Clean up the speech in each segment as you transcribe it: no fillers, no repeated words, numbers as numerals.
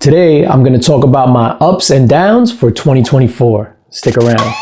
Today, I'm going to talk about my ups and downs for 2024. Stick around.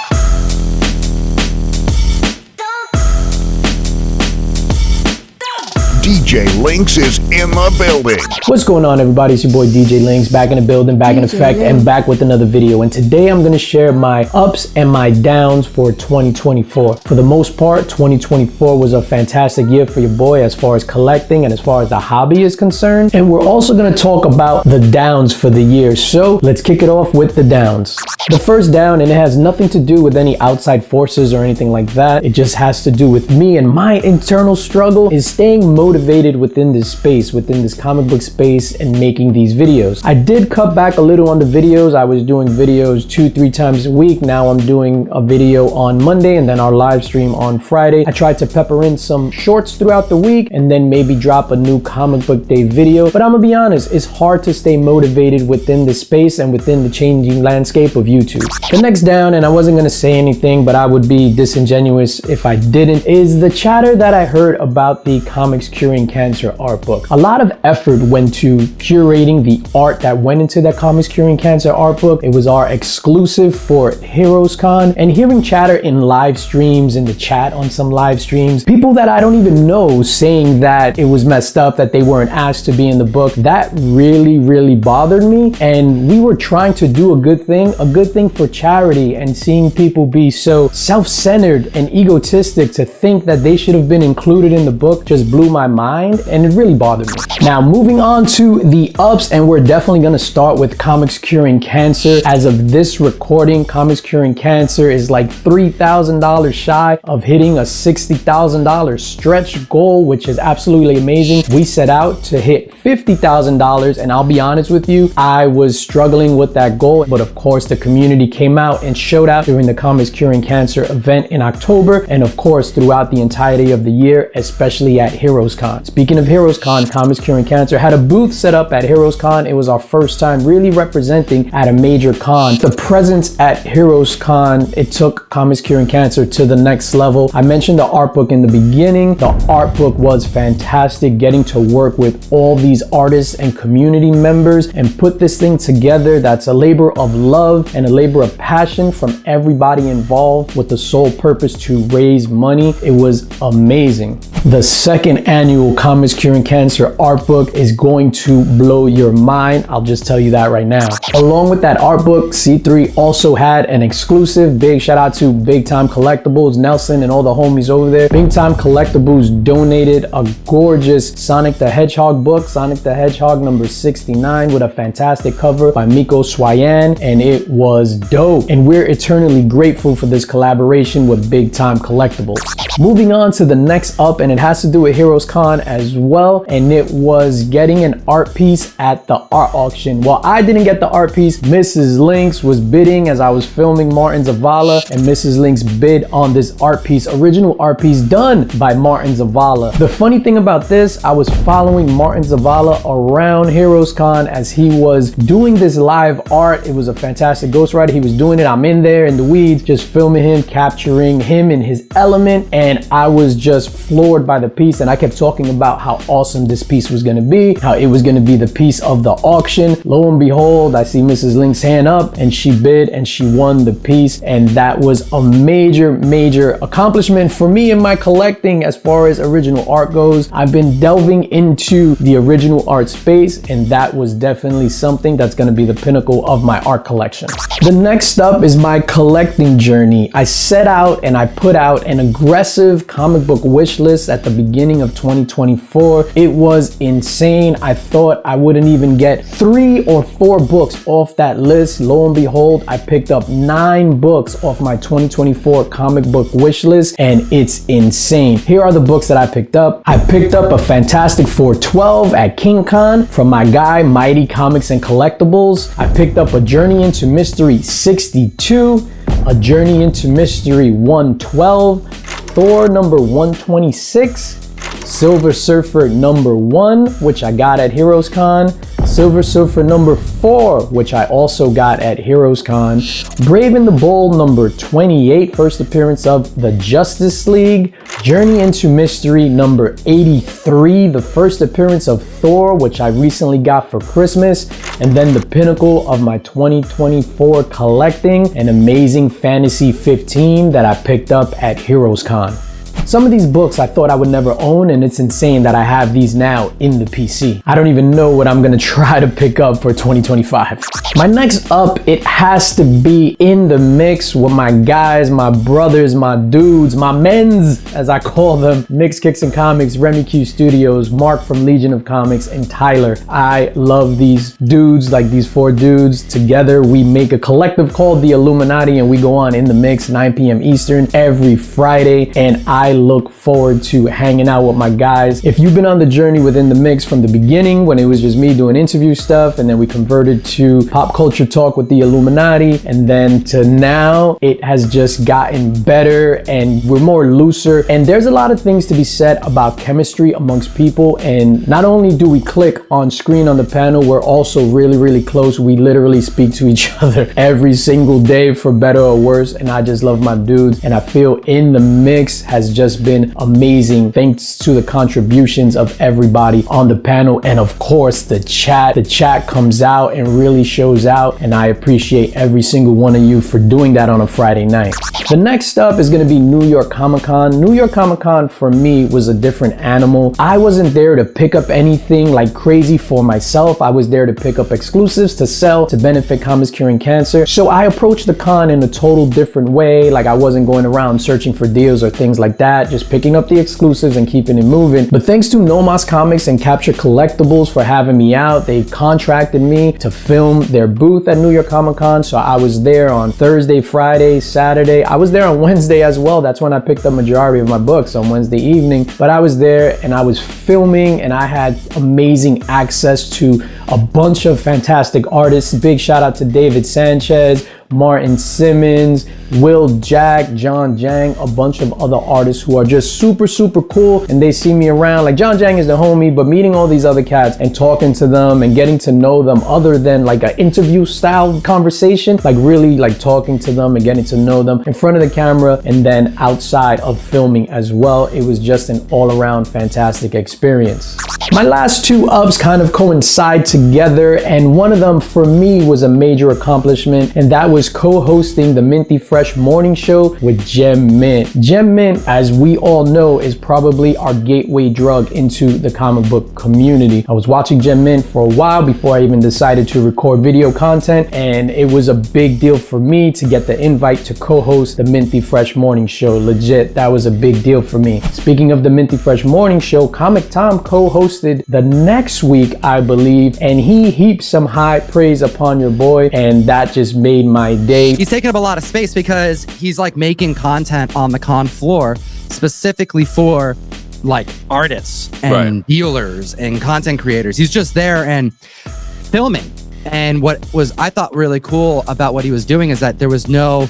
DJ LINX is in the building. What's going on, everybody? It's your boy DJ LINX, back in the building, back in effect, and back with another video. And today I'm going to share my ups and my downs for 2024. For the most part, 2024 was a fantastic year for your boy as far as collecting and as far as the hobby is concerned. And we're also going to talk about the downs for the year. So let's kick it off with the downs. The first down, and it has nothing to do with any outside forces or anything like that. It just has to do with me and my internal struggle is staying motivated within this space, within this comic book space, and making these videos. I did cut back a little on the videos. I was doing videos 2-3 times a week. Now I'm doing a video on Monday and then our live stream on Friday. I tried to pepper in some shorts throughout the week and then maybe drop a new comic book day video. But I'm gonna be honest, it's hard to stay motivated within the space and within the changing landscape of YouTube. The next down, and I wasn't gonna say anything, but I would be disingenuous if I didn't, is the chatter that I heard about the Comics Curing Cancer art book. A lot of effort went to curating the art that went into that Comics Curing Cancer art book. It was our exclusive for Heroes Con, and hearing chatter in live streams, in the chat on some live streams, people that I don't even know saying that it was messed up, that they weren't asked to be in the book, that really bothered me. And we were trying to do a good thing for charity, and seeing people be so self-centered and egotistic to think that they should have been included in the book just blew my mind, and it really bothered me. Now, moving on to the ups, and we're definitely going to start with Comics Curing Cancer. As of this recording, Comics Curing Cancer is like $3,000 shy of hitting a $60,000 stretch goal, which is absolutely amazing. We set out to hit $50,000, and I'll be honest with you, I was struggling with that goal, but of course the community came out and showed out during the Comics Curing Cancer event in October, and of course throughout the entirety of the year, especially at Heroes Con. Speaking of Heroes Con, Comics Curing Cancer had a booth set up at Heroes Con. It was our first time really representing at a major con. The presence at Heroes Con, it took Comics Curing Cancer to the next level. I mentioned the art book in the beginning. The art book was fantastic, getting to work with all these artists and community members and put this thing together. That's a labor of love and a labor of passion from everybody involved with the sole purpose to raise money. It was amazing. The second annual Comics Curing Cancer art book is going to blow your mind. I'll just tell you that right now. Along with that art book, C3 also had an exclusive. Big shout out to Big Time Collectibles, Nelson and all the homies over there. Big Time Collectibles donated a gorgeous Sonic the Hedgehog book, Sonic the Hedgehog number 69, with a fantastic cover by Miko Swayan, and it was dope. And we're eternally grateful for this collaboration with Big Time Collectibles. Moving on to the next up, and it has to do with Heroes Con as well, and it was getting an art piece at the art auction. While I didn't get the art piece, Mrs. LINX was bidding as I was filming Martin Zavala, and Mrs. LINX bid on this art piece, original art piece done by Martin Zavala. The funny thing about this, I was following Martin Zavala around Heroes Con as he was doing this live art. It was a fantastic ghostwriter. He was doing it. I'm in there in the weeds, just filming him, capturing him in his element, and I was just floored by the piece. And I kept talking about how awesome this piece was going to be, how it was going to be the piece of the auction. Lo and behold, I see Mrs. LINX's hand up, and she bid and she won the piece, and that was a major accomplishment for me in my collecting as far as original art goes. I've been delving into the original art space, and that was definitely something that's going to be the pinnacle of my art collection. The next up is my collecting journey. I set out and I put out an aggressive comic book wish list at the beginning of 2024. It was insane. I thought I wouldn't even get 3 or 4 books off that list. Lo and behold, I picked up 9 books off my 2024 comic book wish list, and it's insane. Here are the books that I picked up. I picked up a Fantastic Four 12 at King Con from my guy Mighty Comics and Collectibles. I picked up A Journey into Mystery 62, A Journey into Mystery 112, Thor number 126, Silver Surfer number 1, which I got at Heroes Con, Silver Surfer number 4, which I also got at Heroes Con, Brave and the Bold number 28, first appearance of the Justice League, Journey into Mystery number 83, the first appearance of Thor, which I recently got for Christmas, and then the pinnacle of my 2024 collecting, an Amazing Fantasy 15 that I picked up at Heroes Con. Some of these books I thought I would never own, and it's insane that I have these now in the PC. I don't even know what I'm gonna try to pick up for 2025. My next up, it has to be in the mix with my guys, my brothers, my dudes, my men's, as I call them, Mix Kicks and Comics, Remy Q Studios, Mark from Legion of Comics, and Tyler. I love these dudes, like these 4 dudes. Together, we make a collective called the Illuminati, and we go on in the mix, 9 p.m. Eastern, every Friday, and I look forward to hanging out with my guys. If you've been on the journey within the mix from the beginning, when it was just me doing interview stuff, and then we converted to pop culture talk with the Illuminati, and then to now, it has just gotten better and we're more looser. And there's a lot of things to be said about chemistry amongst people. And not only do we click on screen on the panel, we're also really, really close. We literally speak to each other every single day, for better or worse. And I just love my dudes. And I feel In the Mix has just been amazing, thanks to the contributions of everybody on the panel, and of course the chat comes out and really shows out, and I appreciate every single one of you for doing that on a Friday night. The next up is going to be New York Comic Con. New York Comic Con for me was a different animal. I wasn't there to pick up anything like crazy for myself. I was there to pick up exclusives to sell to benefit Comics Curing Cancer. So I approached the con in a total different way. Like, I wasn't going around searching for deals or things like that, just picking up the exclusives and keeping it moving. But thanks to Nomos Comics and Capture Collectibles for having me out, they contracted me to film their booth at New York Comic Con. So I was there on Thursday, Friday, Saturday. I was there on Wednesday as well. That's when I picked up majority of my books, on Wednesday evening. But I was there and I was filming, and I had amazing access to a bunch of fantastic artists. Big shout out to David Sanchez, Martin Simmons, Will Jack, John Jang, a bunch of other artists who are just super, super cool, and they see me around. Like, John Jang is the homie, but meeting all these other cats and talking to them and getting to know them other than like an interview style conversation, like really like talking to them and getting to know them in front of the camera and then outside of filming as well. It was just an all-around fantastic experience. My last 2 ups kind of coincide together, and one of them for me was a major accomplishment, and that was co-hosting the Minty Fresh morning show with Gem Mint. Gem Mint, as we all know, is probably our gateway drug into the comic book community. I was watching Gem Mint for a while before I even decided to record video content, and it was a big deal for me to get the invite to co-host the Minty Fresh morning show. Legit, that was a big deal for me. Speaking of the Minty Fresh morning show, Comic Tom co-hosted the next week, I believe, and he heaped some high praise upon your boy, and that just made my day. He's taking up a lot of space because he's like making content on the con floor specifically for like artists and dealers and content creators. He's just there and filming. And what was, I thought, really cool about what he was doing is that there was no,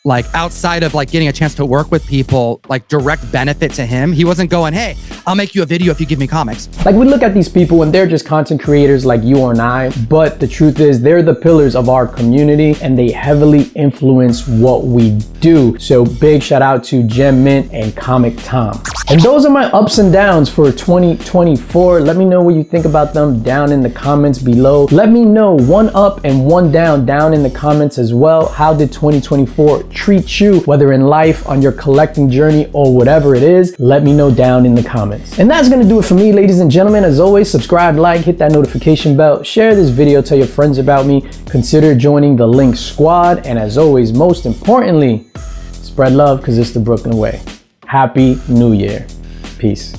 like, outside of like getting a chance to work with people, like direct benefit to him. He wasn't going, hey, I'll make you a video if you give me comics. Like, we look at these people and they're just content creators like you and I, but the truth is they're the pillars of our community and they heavily influence what we do. So big shout out to Gem Mint and Comic Tom. And those are my ups and downs for 2024. Let me know what you think about them down in the comments below. Let me know one up and one down in the comments as well. How did 2024 treat you, whether in life, on your collecting journey, or whatever it is? Let me know down in the comments. And that's gonna do it for me, ladies and gentlemen. As always, subscribe, like, hit that notification bell, share this video, tell your friends about me, consider joining the LINX squad, and as always, most importantly, spread love, because it's the Brooklyn way. Happy New Year. Peace.